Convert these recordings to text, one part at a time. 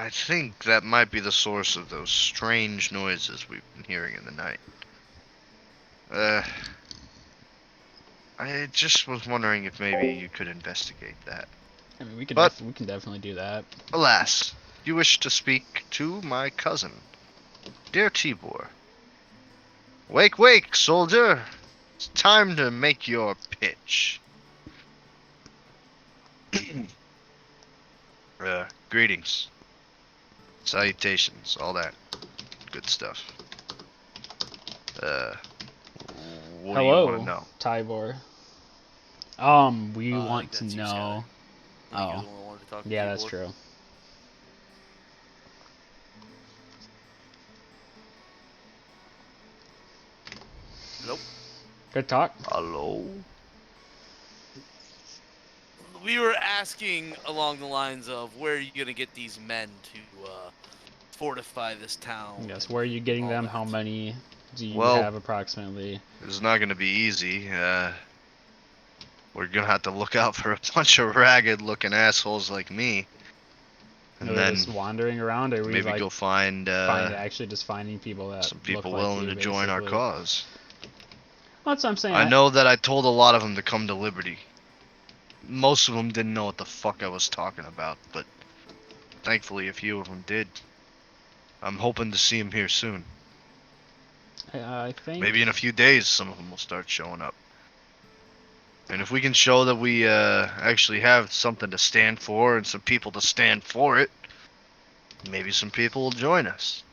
I think that might be the source of those strange noises we've been hearing in the night. I just was wondering if maybe you could investigate that. I mean, we can But definitely do that. alas, you wish to speak to my cousin. Dear Tibor, wake, wake, soldier! It's time to make your pitch. Greetings, salutations, all that good stuff. Uh, what do you want to Hello, know? Tybor. We I want think to that's you, know. Sky. I think you're Oh, the one that wanted to talk to yeah, that's Tibor. true. Nope. Good talk. Hello? We were asking along the lines of where are you gonna get these men to fortify this town? Yes, And where are you getting all them? that. How many do you Well, have approximately? it's not gonna be easy. We're gonna have to look out for a bunch of ragged-looking assholes like me, Are and we then just wandering around, or are we maybe like go find actually just finding people that some look people like willing you, to join our basically? cause. That's what I'm saying. I know that I told a lot of them to come to Liberty. Most of them didn't know what the fuck I was talking about, but thankfully a few of them did. I'm hoping to see them here soon. I think. Maybe in a few days some of them will start showing up. And if we can show that we actually have something to stand for and some people to stand for it, maybe some people will join us.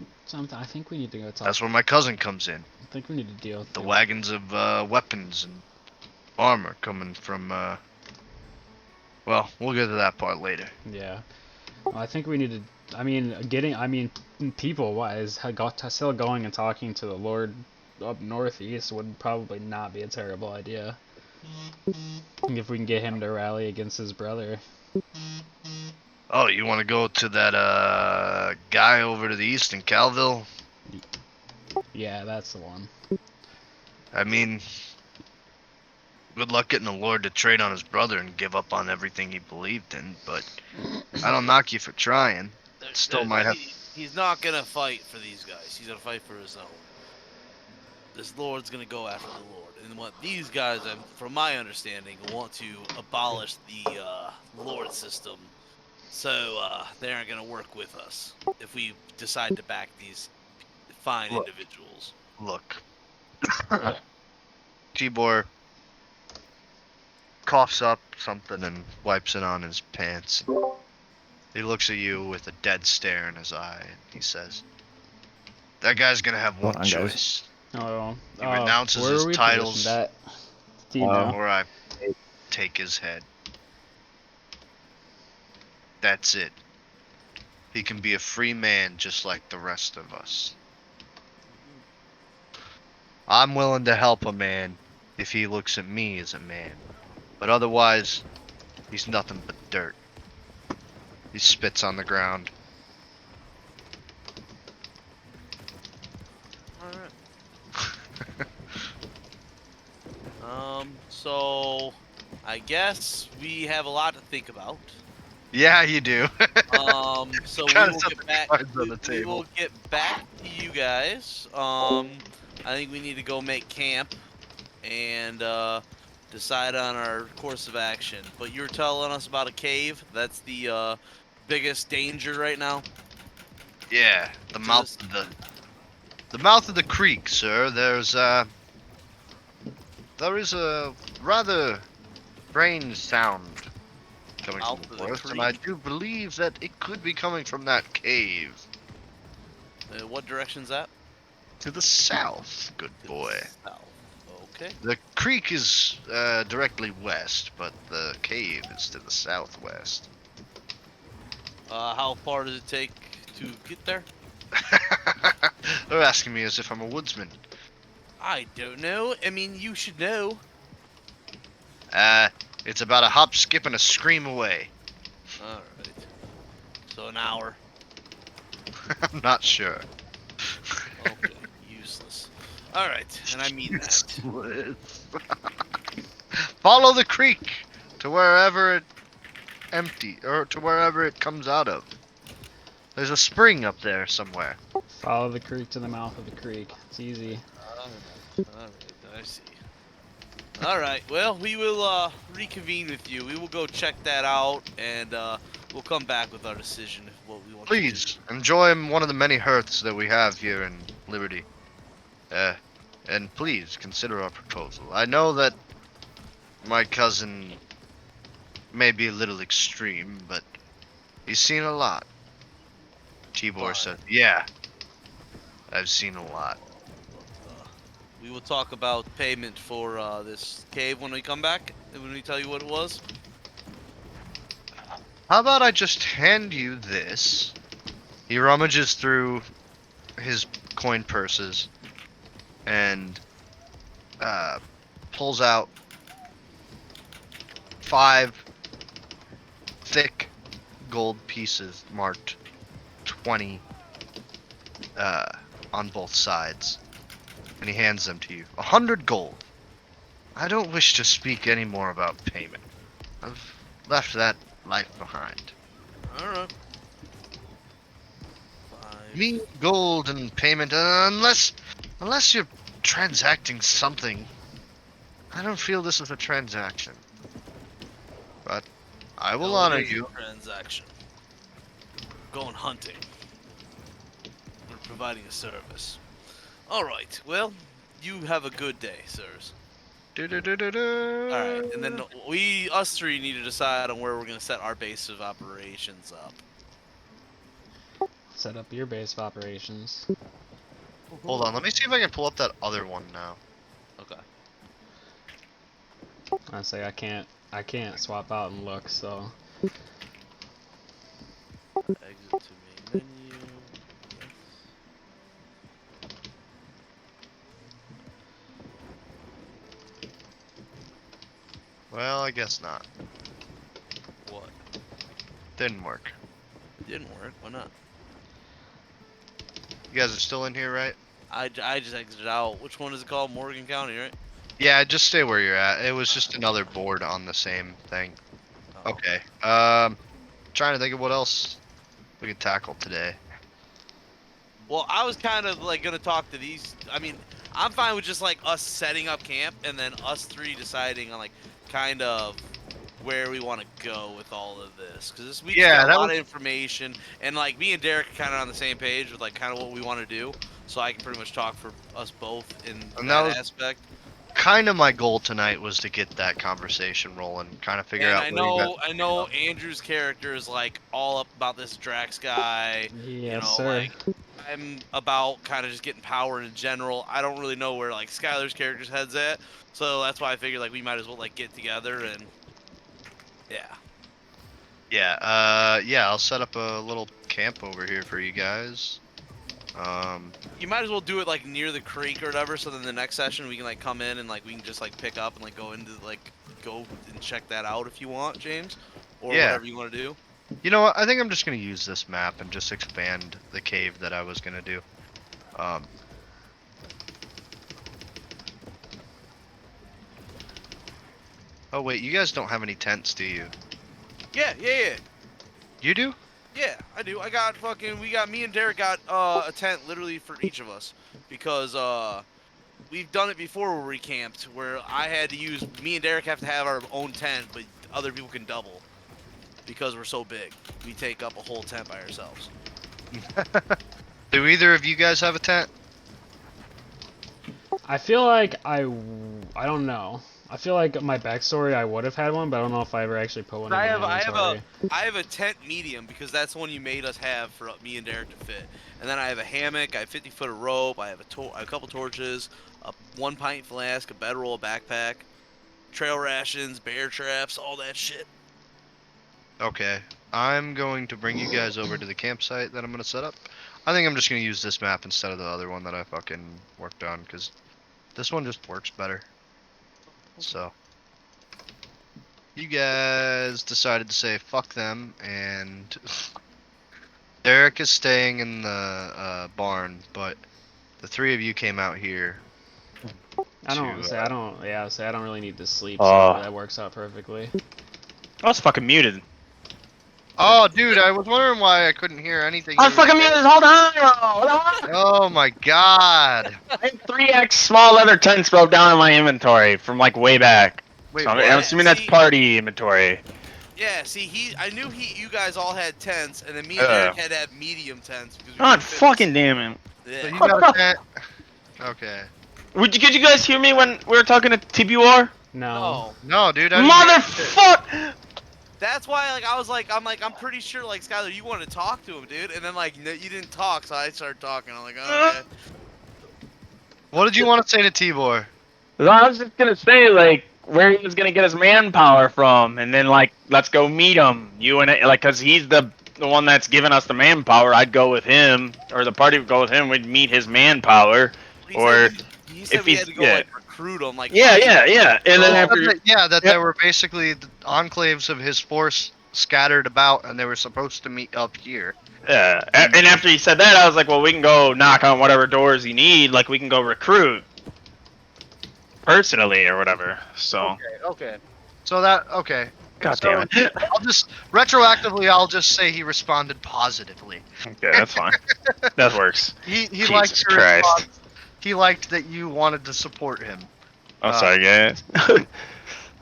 I think we need to go talk. That's where my cousin comes in. I think we need to deal with The wagons of weapons and armor coming from, well, we'll get to that part later. Yeah. Well, I think we need to. I mean, people wise, still going and talking to the Lord up northeast would probably not be a terrible idea. If we can get him to rally against his brother. Oh, you want to go to that guy over to the east in Calville? Yeah, that's the one. I mean, good luck getting the Lord to trade on his brother and give up on everything he believed in, but I don't knock you for trying. Still might have. He's not gonna fight for these guys. He's gonna fight for his own. This Lord's gonna go after the Lord, and what these guys, from my understanding, want to abolish the Lord system. So they aren't gonna work with us if we decide to back these fine Look. individuals. Look. Tibor coughs up something and wipes it on his pants. He looks at you with a dead stare in his eye and he says, that guy's gonna have one choice. Oh, He renounces where his are we titles positioned at? Do you know? or I take his head. That's it. He can be a free man just like the rest of us. I'm willing to help a man if he looks at me as a man. But otherwise, he's nothing but dirt. He spits on the ground. All right. So I guess we have a lot to think about. Yeah, you do. So Kinda we will set get the back. cards on We, the we will table. get back to you guys. I think we need to go make camp and decide on our course of action. But you were telling us about a cave. That's the biggest danger right now. Yeah, the mouth of the mouth of the creek, sir. There is a rather strange sound coming from Mouth the of the forest, and I creek? do believe that it could be coming from that cave. What direction's that? To the south, good To boy. the south. Okay. The creek is directly west, but the cave is to the southwest. How far does it take to get there? They're asking me as if I'm a woodsman. I don't know. I mean, you should know. It's about a hop, skip, and a scream away. All right. So an hour. I'm not sure. Okay. Useless. All right, and I mean that. Follow the creek to wherever it empty or to wherever it comes out of. There's a spring up there somewhere. Follow the creek to the mouth of the creek. It's easy. Alright, I see. Alright, well, we will reconvene with you. We will go check that out, and we'll come back with our decision of what we want to do. Please, enjoy one of the many hearths that we have here in Liberty. And please, consider our proposal. I know that my cousin may be a little extreme, but he's seen a lot. Tibor Fine. said, yeah, I've seen a lot. We will talk about payment for this cave when we come back, and when we tell you what it was. How about I just hand you this? He rummages through his coin purses and pulls out 5 thick gold pieces marked 20 on both sides, and he hands them to you. 100 gold. I don't wish to speak any more about payment. I've left that life behind. Alright. Me, gold and payment, unless you're transacting something. I don't feel this is a transaction. But I will honor you. Transaction. Going hunting. We're providing a service. Alright, well, you have a good day, sirs. Alright, and then us three need to decide on where we're going to set our base of operations up. Set up your base of operations. Hold on, let me see if I can pull up that other one now. Okay. I say I can't swap out and look, so Exit to main menu. Well, I guess not. What? Didn't work. Didn't work. Why not? You guys are still in here, right? I just exited out. Which one is it called? Morgan County, right? Yeah, just stay where you're at. It was just another board on the same thing. Oh. Okay. Trying to think of what else we could tackle today. Well, I was kind of like gonna talk to these. I mean, I'm fine with just like us setting up camp and then us three deciding on like kind of where we want to go with all of this. Because we Yeah, got a that lot was- of information, and like me and Derek are kind of on the same page with like kind of what we want to do. So I can pretty much talk for us both in And that that was- aspect. Kind of my goal tonight was to get that conversation rolling, kind of figure And out I where you know, guys- I know Andrew's character is like all up about this Drax guy. yes, You know, sir. like I'm about kind of just getting power in general. I don't really know where like Skylar's character's head's at, so that's why I figured like we might as well like get together and yeah. Yeah, I'll set up a little camp over here for you guys. You might as well do it like near the creek or whatever, so then the next session we can like come in and like we can just like pick up and like go into like go and check that out if you want, James, or Yeah. whatever you want to do. You know what? I think I'm just gonna use this map and just expand the cave that I was gonna do. Oh wait, you guys don't have any tents, do you? Yeah. You do? Yeah, I do. I got fucking. Me and Derek got a tent literally for each of us because we've done it before where we camped where I had to use. Me and Derek have to have our own tent, but other people can double because we're so big. We take up a whole tent by ourselves. Do either of you guys have a tent? I feel like I don't know. I feel like my backstory I would have had one, but I don't know if I ever actually put one in I my have inventory. I have a tent medium because that's the one you made us have for me and Derek to fit. And then I have a hammock. I have 50-foot of rope. I have a couple torches, a 1-pint flask, a bedroll, a backpack, trail rations, bear traps, all that shit. Okay. I'm going to bring you guys over to the campsite that I'm gonna set up. I think I'm just gonna use this map instead of the other one that I fucking worked on, because this one just works better. So, you guys decided to say fuck them, and Derek is staying in the barn, but the 3 of you came out here. I don't to, say I don't. Yeah, say I don't really need to sleep, Oh. so that works out perfectly. I was fucking muted. Oh, dude, I was wondering why I couldn't hear anything. I you was were fucking saying. muted this whole time, bro. Oh my god. I have 3x small leather tents broke down in my inventory from like way back. Wait, So I'm what? assuming that's See- party inventory. Yeah, see, I knew you guys all had tents, and then me and Eric had medium tents because we God couldn't fit fucking damn it. this- So Yeah. you got a tent? Okay. Did you guys hear me when we were talking to TBR? No. No, dude, I didn't hear shit. Motherfuck! That's why, I'm pretty sure, like, Skylar, you wanted to talk to him, dude, and then, like, you didn't talk, so I started talking. I'm like, oh, okay. What did you want to say to Tibor? I was just gonna say, like, where he was gonna get his manpower from, and then, like, let's go meet him. You and it, like, cause he's the one that's giving us the manpower. I'd go with him, or the party would go with him. We'd meet his manpower, or He said if we he's- had to go, yeah. like, recruit him, like, yeah, find yeah, him. yeah. And then Well, after, that Yep. there were basically the enclaves of his force scattered about, and they were supposed to meet up here. yeah, and after he said that, I was like, well, we can go knock on whatever doors you need. Like, we can go recruit personally or whatever. So, Okay. So okay. God So- damn it. I'll just retroactively, I'll just say he responded positively. Okay, that's fine. That works. He Jesus liked your Christ. response. He liked that you wanted to support him. I'm sorry, guys.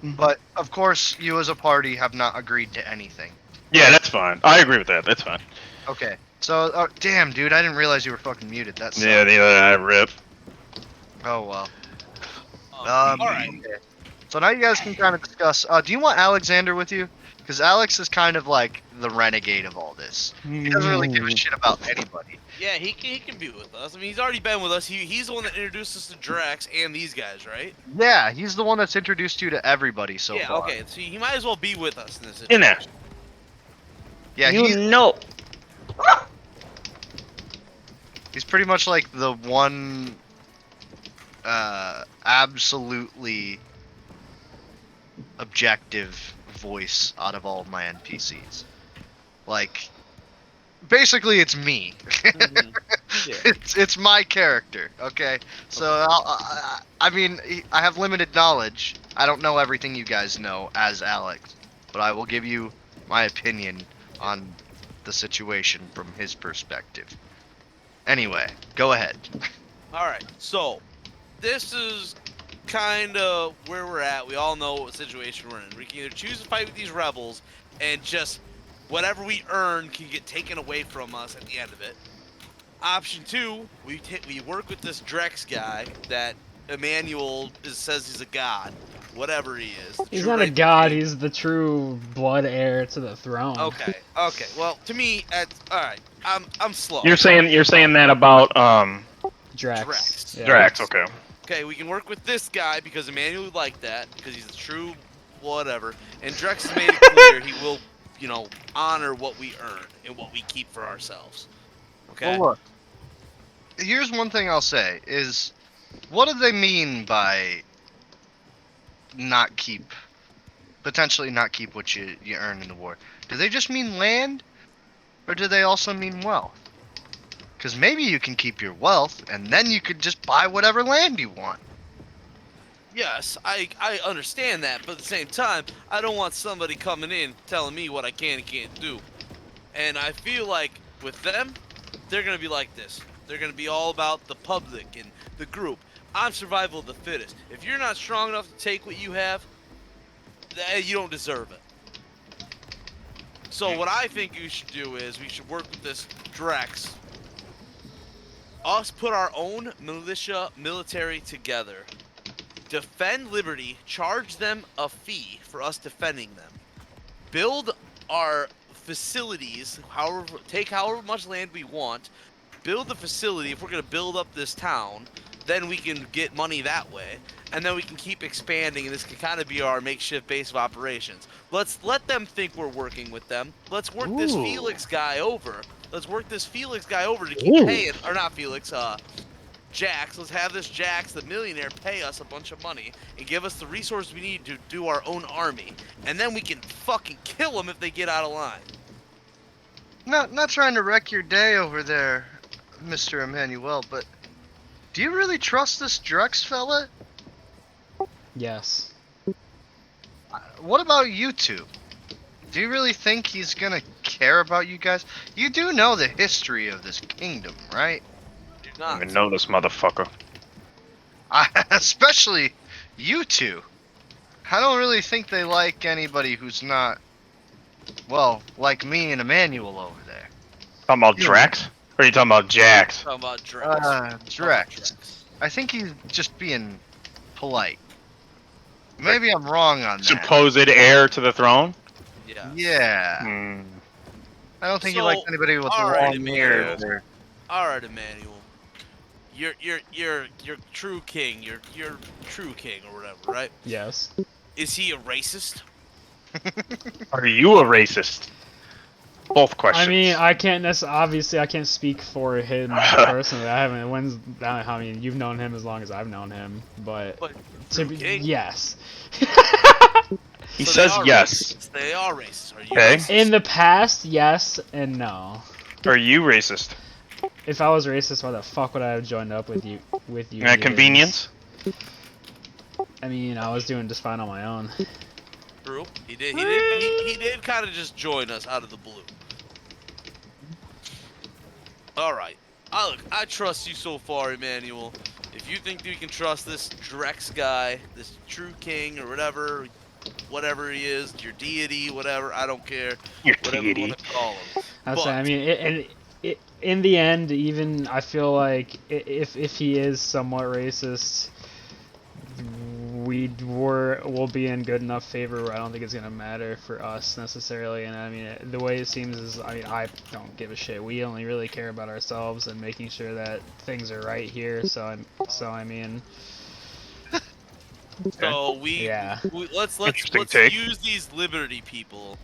But of course, you as a party have not agreed to anything. Yeah, that's fine. I agree with that. That's fine. Okay. So, damn, dude, I didn't realize you were fucking muted. That's Yeah, neither did I rip. Oh well. All right. Okay. So now you guys can kind of discuss. Do you want Alexander with you? Because Alex is kind of like the renegade of all this. He doesn't really give a shit about anybody. Yeah, he can be with us. I mean, he's already been with us. He's the one that introduced us to Drax and these guys, right? Yeah, he's the one that's introduced you to everybody so yeah, far. okay. So he might as well be with us in this In situation. there. Yeah, You know. he's pretty much like the one absolutely objective voice out of all of my NPCs. Like, basically, it's me. Mhm. Yeah. It's my character. Okay, so I mean, I have limited knowledge. I don't know everything you guys know as Alex, but I will give you my opinion on the situation from his perspective. Anyway, go ahead. All right. So this is kind of where we're at. We all know what situation we're in. We can either choose to fight with these rebels and just whatever we earn can get taken away from us at the end of it. Option 2, we work with this Drex guy that Emmanuel says he's a god, whatever he is. He's True not a right god, king. he's the true blood heir to the throne. Okay. Well, to me, all right. I'm slow. You're saying that about Drax. Drax. Yeah. Drax. Okay. Okay, we can work with this guy because Emmanuel would like that because he's a true whatever. And Drex has made it clear he will, honor what we earn and what we keep for ourselves. Okay. Well, look. Here's one thing I'll say is, what do they mean by potentially not keep what you earn in the war? Do they just mean land, or do they also mean wealth? Because maybe you can keep your wealth, and then you could just buy whatever land you want. Yes, I understand that, but at the same time, I don't want somebody coming in telling me what I can and can't do. And I feel like with them, they're gonna be like this. They're gonna be all about the public and the group. I'm survival of the fittest. If you're not strong enough to take what you have, then you don't deserve it. So what I think you should do is we should work with this Drex. Us put our own military together. Defend Liberty, charge them a fee for us defending them. Build our facilities, take however much land we want. Build the facility. If we're going to build up this town, then we can get money that way. And then we can keep expanding, and this can kind of be our makeshift base of operations. Let's let them think we're working with them. Let's work this Ooh. Felix guy over. Let's work this Felix guy over to keep paying, or not Felix, Jax. Let's have this Jax, the millionaire, pay us a bunch of money and give us the resources we need to do our own army. And then we can fucking kill them if they get out of line. Not trying to wreck your day over there, Mr. Emmanuel, but do you really trust this Drex fella? Yes. What about you two? Do you really think he's gonna care about you guys. You do know the history of this kingdom, right? Do I don't not. even know this motherfucker. Especially you two. I don't really think they like anybody who's not, well, like me and Emmanuel over there. Talking about You- Drax? Or are you talking about Jax? Talking about Drex. Talking about Drex. I think he's just being polite. Maybe I'm wrong on that. Supposed heir to the throne? Yes. Yeah. Hmm. I don't think he So, likes anybody with alright, long hair. Emmanuel. All right, Emmanuel. You're true king. You're true king or whatever, right? Yes. Is he a racist? Are you a racist? Both questions. I mean, I can't obviously I can't speak for him personally. I haven't. I mean, you've known him as long as I've known him, but But to true be, king. yes. he So says they are yes. Racist. They are racist. Are you Okay. racist? In the past, yes and no. Are you racist? If I was racist, why the fuck would I have joined up with you? At convenience? I mean, I was doing just fine on my own. True. He did kind of just join us out of the blue. All right. Look, I trust you so far, Emmanuel. If you think we can trust this Drex guy, this true king or whatever he is, your deity, whatever, I don't care. Your Whatever you deity. want to call him. That's I mean, in the end, even I feel like if he is somewhat racist, we'll be in good enough favor where I don't think it's gonna matter for us necessarily. And I mean, the way it seems is, I mean, I don't give a shit. We only really care about ourselves and making sure that things are right here. So I mean, So Yeah. let's Interesting take. use these Liberty people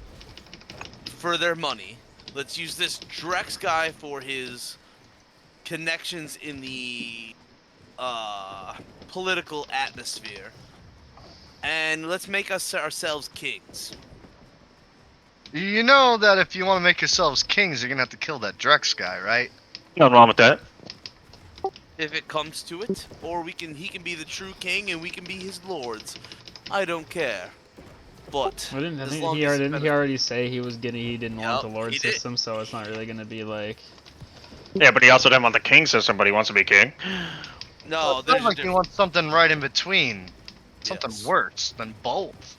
for their money. Let's use this Drex guy for his connections in the political atmosphere, and let's make ourselves kings. You know that if you want to make yourselves kings, you're gonna have to kill that Drex guy, right? Nothing wrong with that. If it comes to it, or he can be the true king and we can be his lords. I don't care. But I as think long he as already say he didn't want Yep, the Lord he did. system, so it's not really gonna be like. Yeah, but he also didn't want the king system, but he wants to be king. No, It there's sounds like you want something right in between. Something Yes. worse than both.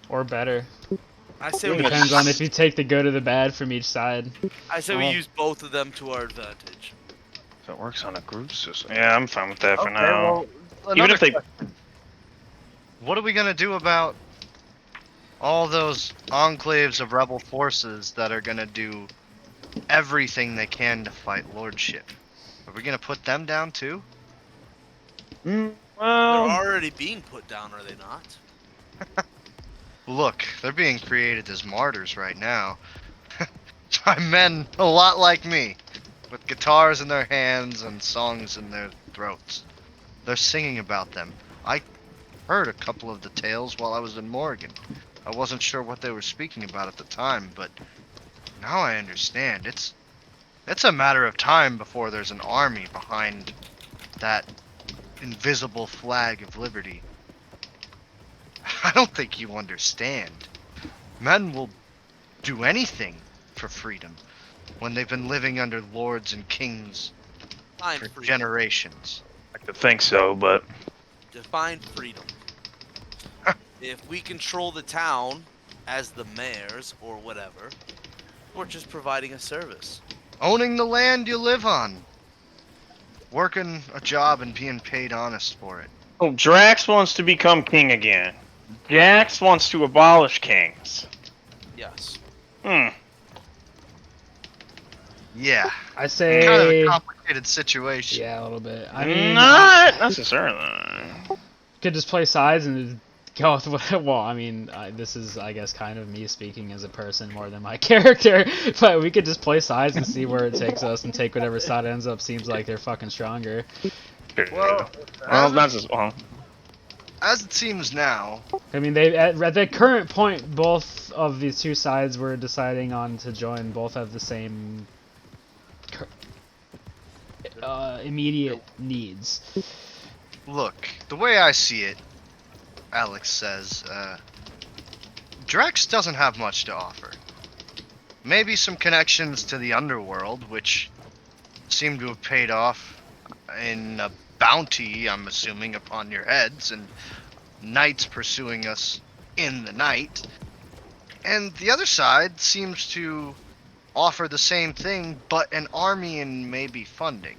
Or better. I say It we depends on if you take the good or the bad from each side. we use both of them to our advantage. So it works on a group system. Yeah, I'm fine with that for Okay, now. well, Even if they, what are we gonna do about all those enclaves of rebel forces that are gonna do everything they can to fight lordship? Are we gonna put them down too? They're well, already being put down, are they not? Look, they're being created as martyrs right now. By men a lot like me, with guitars in their hands and songs in their throats. They're singing about them. I heard a couple of the tales while I was in Morgan. I wasn't sure what they were speaking about at the time, but now I understand. It's a matter of time before there's an army behind that invisible flag of liberty. I don't think you understand. Men will do anything for freedom when they've been living under lords and kings Define for freedom. generations. I could think so, but Define freedom. If we control the town as the mayors or whatever, we're just providing a service. Owning the land you live on. Working a job and being paid honest for it. oh, Drax wants to become king again. Jax wants to abolish kings. Yes. Hmm. Yeah. I Kind of say. a complicated situation. Yeah, a little bit. I mean, Not necessarily. could just play sides and go with what. Well, I mean, this is, I guess, kind of me speaking as a person more than my character. But we could just play sides and see where it takes us, and take whatever side ends up seems like they're fucking stronger. Well, That's just well. as it seems now, I mean, they at the current point, both of these two sides we're deciding on to join both have the same immediate needs. look, the way I see it, Alex says, Drex doesn't have much to offer. maybe some connections to the underworld, which seem to have paid off in a bounty, I'm assuming, upon your heads, and knights pursuing us in the night. And the other side seems to offer the same thing, but an army and maybe funding.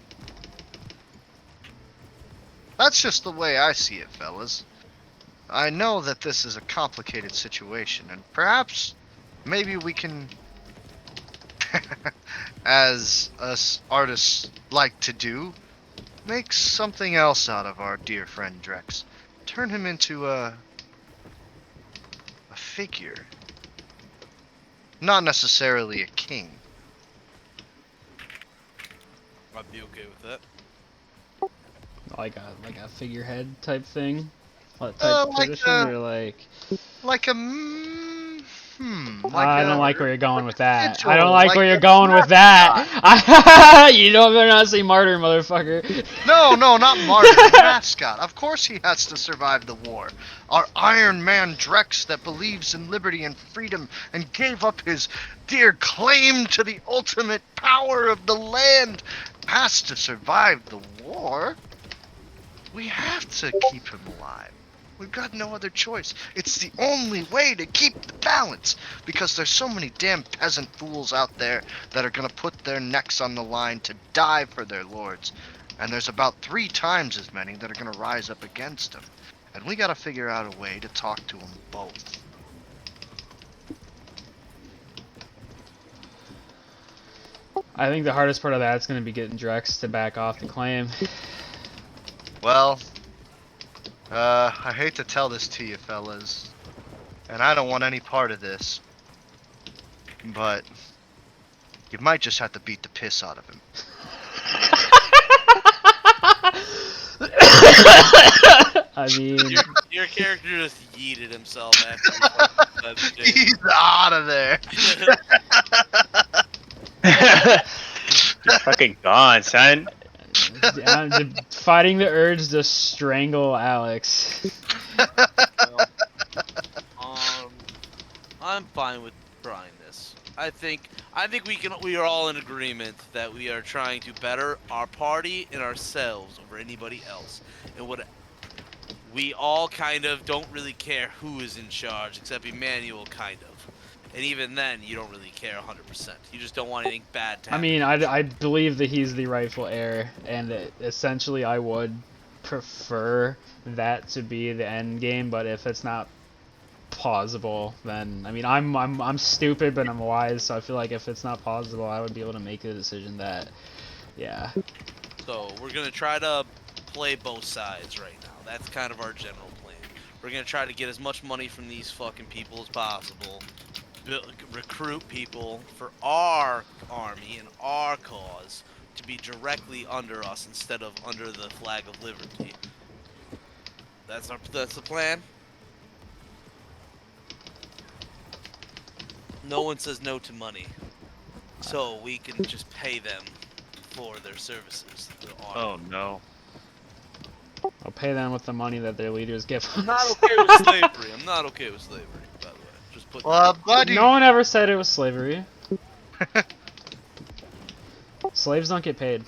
That's just the way I see it, fellas. I know that this is a complicated situation, and perhaps maybe we can, as us artists like to do, make something else out of our dear friend Drex. Turn him into a figure. Not necessarily a king. I'd be okay with that. Like a figurehead type thing, type Like position, a- or like. Like a I don't like where you're going with that. Vigil, I don't like like where you're a going with that. You don't better not say martyr, motherfucker. No, not Martin, mascot. Of course he has to survive the war. Our Iron Man Drex that believes in liberty and freedom and gave up his dear claim to the ultimate power of the land has to survive the war. We have to keep him alive. We've got no other choice. It's the only way to keep the balance, because there's so many damn peasant fools out there that are gonna put their necks on the line to die for their lords, and there's about 3 times as many that are gonna rise up against them, and we gotta figure out a way to talk to them both. I think the hardest part of that is going to be getting Drex to back off the claim. Well, I hate to tell this to you fellas, and I don't want any part of this, but you might just have to beat the piss out of him. I mean, Your character just yeeted himself after he fucking said the shit. He's out of there. You're fucking gone, son. I'm fighting the urge to strangle Alex. I'm fine with trying this. I think we are all in agreement that we are trying to better our party and ourselves over anybody else. And what we all kind of don't really care who is in charge, except Emmanuel kind of. And even then, you don't really care 100%. You just don't want anything bad to I happen. mean, I believe that he's the rightful heir, and essentially I would prefer that to be the end game. But if it's not plausible, then I mean, I'm stupid, but I'm wise. So I feel like if it's not plausible, I would be able to make the decision that, yeah. So we're gonna try to play both sides right now. That's kind of our general plan. We're gonna try to get as much money from these fucking people as possible. Recruit people for our army and our cause to be directly under us instead of under the flag of liberty. That's the plan. No one says no to money, so we can just pay them for their services. The army. Oh no. I'll pay them with the money that their leaders give us. I'm not okay with slavery. I'm not okay with slavery, by the way. Just put Well, I'm glad No one ever said it was slavery. Slaves don't get paid.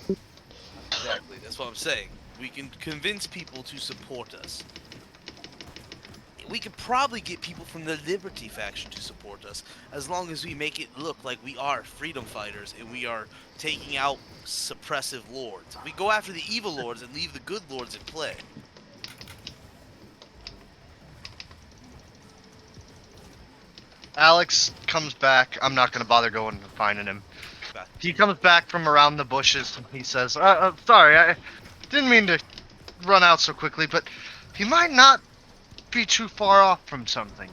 Exactly. That's what I'm saying. We can convince people to support us. We could probably get people from the Liberty faction to support us, as long as we make it look like we are freedom fighters and we are taking out suppressive lords. We go after the evil lords and leave the good lords in play. Alex comes back. I'm not gonna bother going and finding him. He comes back from around the bushes and he says, sorry, I didn't mean to run out so quickly, but he might not be too far off from something.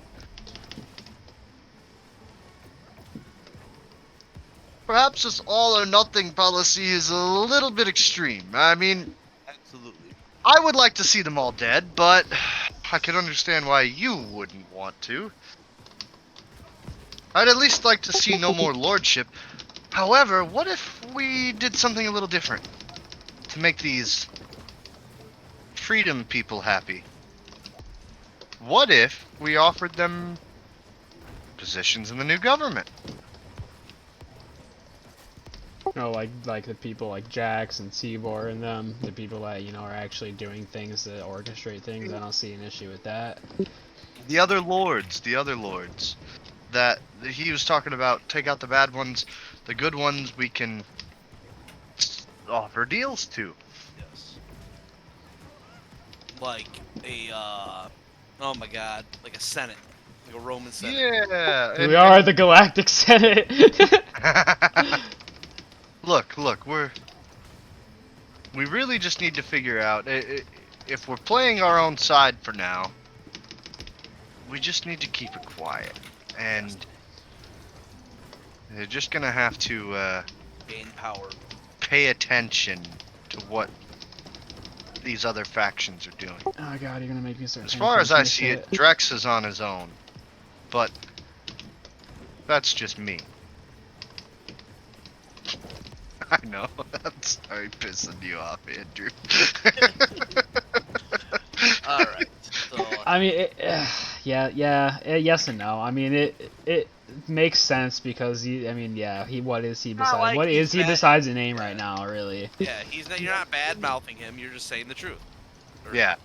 Perhaps this all or nothing policy is a little bit extreme. I mean, Absolutely. I would like to see them all dead, but I can understand why you wouldn't want to. I'd at least like to see no more lordship. However, what if we did something a little different to make these freedom people happy? What if we offered them positions in the new government? like the people like Jax and Seabor and them, the people that are actually doing things to orchestrate things. I don't see an issue with that. The other lords, that he was talking about, take out the bad ones, the good ones we can offer deals to. Yes. Like a oh my god, like a senate, like a Roman senate. Yeah. We are the Galactic Senate. Look, we really just need to figure out if we're playing our own side for now. We just need to keep it quiet, and they're just gonna have to Gain power. pay attention to what these other factions are doing. Oh god, you're gonna make me start. As paying far as I attention to see shit. it, Drex is on his own, but that's just me. I know. I'm sorry pissing you off, Andrew. All right. So I mean, yes and no. I mean, it makes sense because what is he besides like what he's is he bad- besides a name right now, really? yeah, he's not. You're not bad mouthing him. You're just saying the truth. Or- Yeah.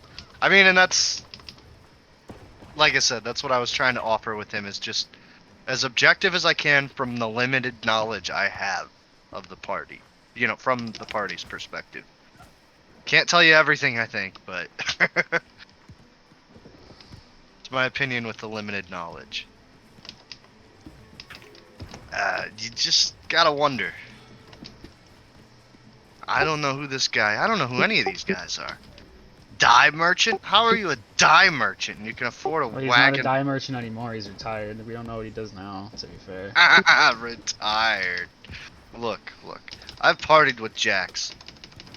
I mean, and that's, like I said, that's what I was trying to offer with him, is just as objective as I can from the limited knowledge I have of the party. From the party's perspective. Can't tell you everything, I think, but it's my opinion with the limited knowledge. You just gotta wonder. I don't know who any of these guys are. Dye merchant? How are you a dye merchant and you can afford a Well, he's not a wagon? dye merchant anymore. He's retired. We don't know what he does now. To be fair. Retired. Look. I've partied with Jax.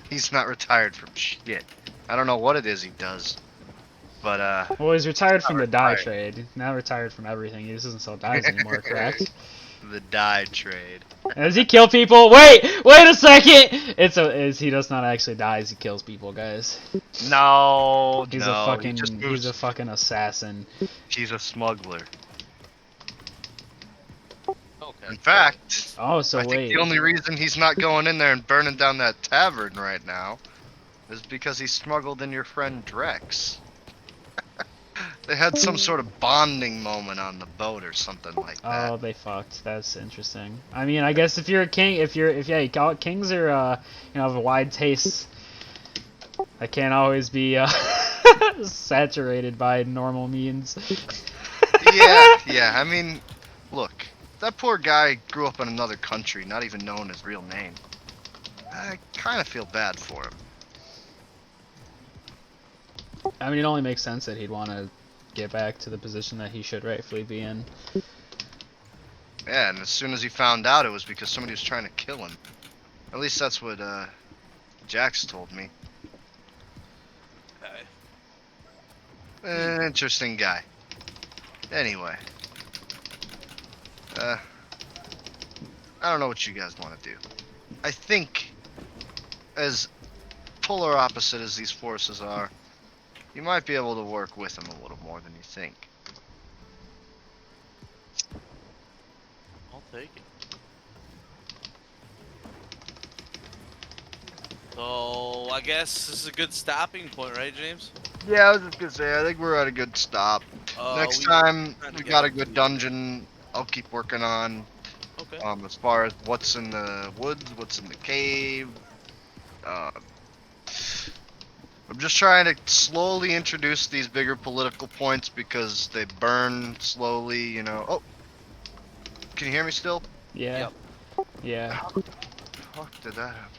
He's not retired from shit. I don't know what it is he does. But, Well, he's retired from the dye retired. trade. Not retired from everything. He just doesn't sell dyes anymore, correct? the dye trade. Does he kill people? Wait a second! He does not actually dies. He kills people, guys. No, He's no. a fucking. He just He's moves. a fucking assassin. He's a smuggler. Okay. In fact, Oh, so I think wait. the only reason he's not going in there and burning down that tavern right now is because he smuggled in your friend Drex. They had some sort of bonding moment on the boat or something like that. Oh, they fucked. That's interesting. I mean, I guess if you're a king, you call it kings are, have a wide taste. I can't always be saturated by normal means. Yeah. I mean, look, that poor guy grew up in another country, not even knowing his real name. I kind of feel bad for him. I mean, it only makes sense that he'd want to get back to the position that he should rightfully be in. Yeah, and as soon as he found out, it was because somebody was trying to kill him. At least that's what Jax told me. Okay. Interesting guy. Anyway. I don't know what you guys want to do. I think, as polar opposite as these forces are, you might be able to work with them a little more than you think. I'll take it. So I guess this is a good stopping point, right, James? Yeah, I was just gonna say, I think we're at a good stop. Next time we got a good dungeon, I'll keep working on. Okay. As far as what's in the woods, what's in the cave. I'm just trying to slowly introduce these bigger political points because they burn slowly, Oh, can you hear me still? Yeah. Yep. Yeah. How the fuck did that happen?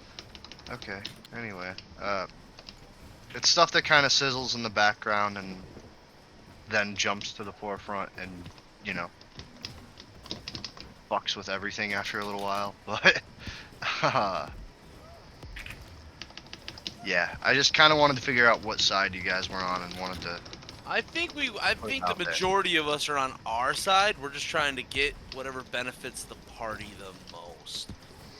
Okay, anyway. It's stuff that kind of sizzles in the background and then jumps to the forefront and, fucks with everything after a little while. But, yeah, I just kind of wanted to figure out what side you guys were on and wanted to. I think the out there. majority of us are on our side. We're just trying to get whatever benefits the party the most.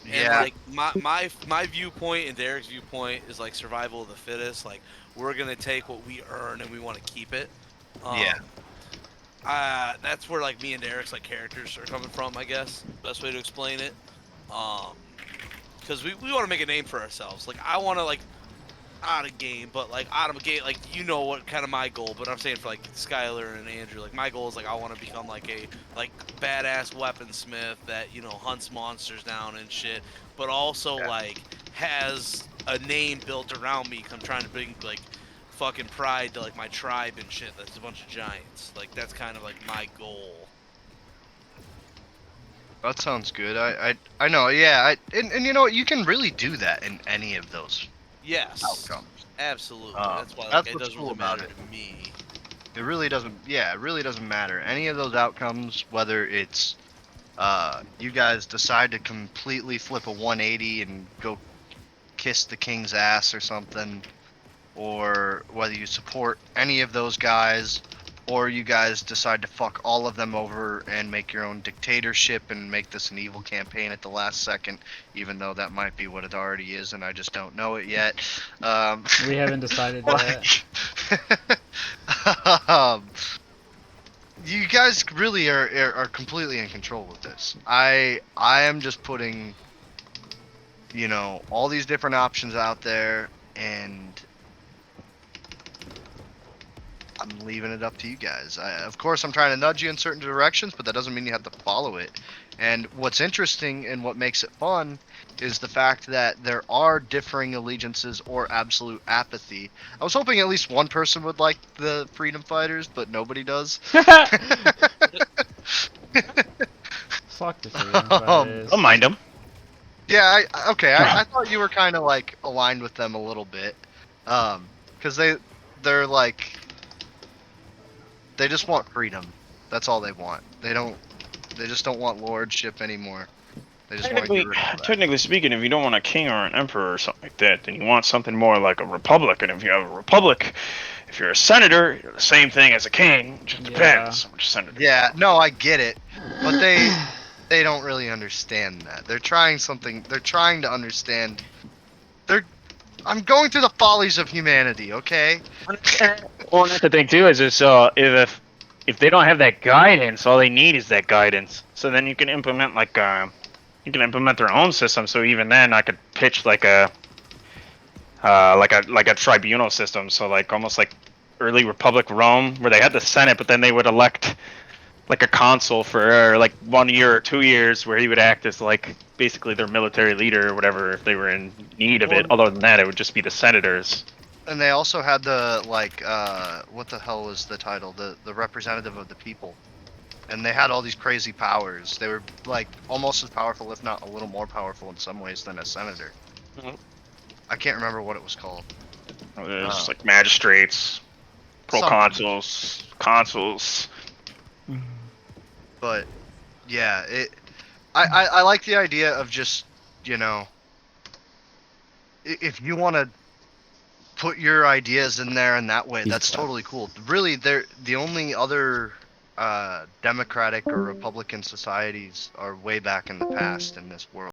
And Yeah. like my viewpoint and Derek's viewpoint is like survival of the fittest. Like we're gonna take what we earn and we want to keep it. Yeah. That's where like me and Derek's like characters are coming from. I guess best way to explain it. because we want to make a name for ourselves. Like I want to like out of game, but like out of a game, like you know what kind of my goal. But I'm saying for like Skylar and Andrew, like my goal is like I want to become like a like badass weaponsmith that hunts monsters down and shit, but also like has a name built around me. 'Cause I'm trying to bring like fucking pride to like my tribe and shit. That's a bunch of giants. Like that's kind of like my goal. That sounds good. I know. Yeah. And you know what? You can really do that in any of those Yes, outcomes. absolutely. That's why like That's it what's doesn't cool really about matter it. to me. It really doesn't. Yeah, it really doesn't matter. Any of those outcomes, whether it's you guys decide to completely flip a 180 and go kiss the king's ass or something, or whether you support any of those guys, or you guys decide to fuck all of them over and make your own dictatorship and make this an evil campaign at the last second, even though that might be what it already is and I just don't know it yet. We haven't decided like, yet. um, you guys really are completely in control with this. I am just putting, all these different options out there, and I'm leaving it up to you guys. Of course, I'm trying to nudge you in certain directions, but that doesn't mean you have to follow it. And what's interesting and what makes it fun is the fact that there are differing allegiances or absolute apathy. I was hoping at least one person would like the freedom fighters, but nobody does. Fuck the freedom um, fighters. Don't mind him. yeah, I thought you were kind of like aligned with them a little bit, because they're like they just want freedom. That's all they want. They just don't want lordship anymore. They just want to Technically, get rid of all that. technically speaking, if you don't want a king or an emperor or something like that, then you want something more like a republic. And if you have a republic, if you're a senator, you're the same thing as a king. It just depends which senator. Yeah, no, I get it, but they don't really understand that. They're trying something. They're trying to understand. I'm going through the follies of humanity. Okay. Well, that's the thing too. Is this if they don't have that guidance, all they need is that guidance. So then you can implement you can implement their own system. So even then, I could pitch like a tribunal system. So like almost like early Republic Rome, where they had the Senate, but then they would elect like a consul for like 1 year or 2 years, where he would act as like basically their military leader or whatever if they were in need of it. Other than that, it would just be the senators. And they also had the what the hell was the title? The representative of the people. And they had all these crazy powers. They were like almost as powerful, if not a little more powerful in some ways than a senator. Mhm. I can't remember what it was called. There's like magistrates, proconsuls, consuls. But yeah, I like the idea of just, if you want to put your ideas in there in that way, that's totally cool. Really, the only other democratic or republican societies are way back in the past in this world.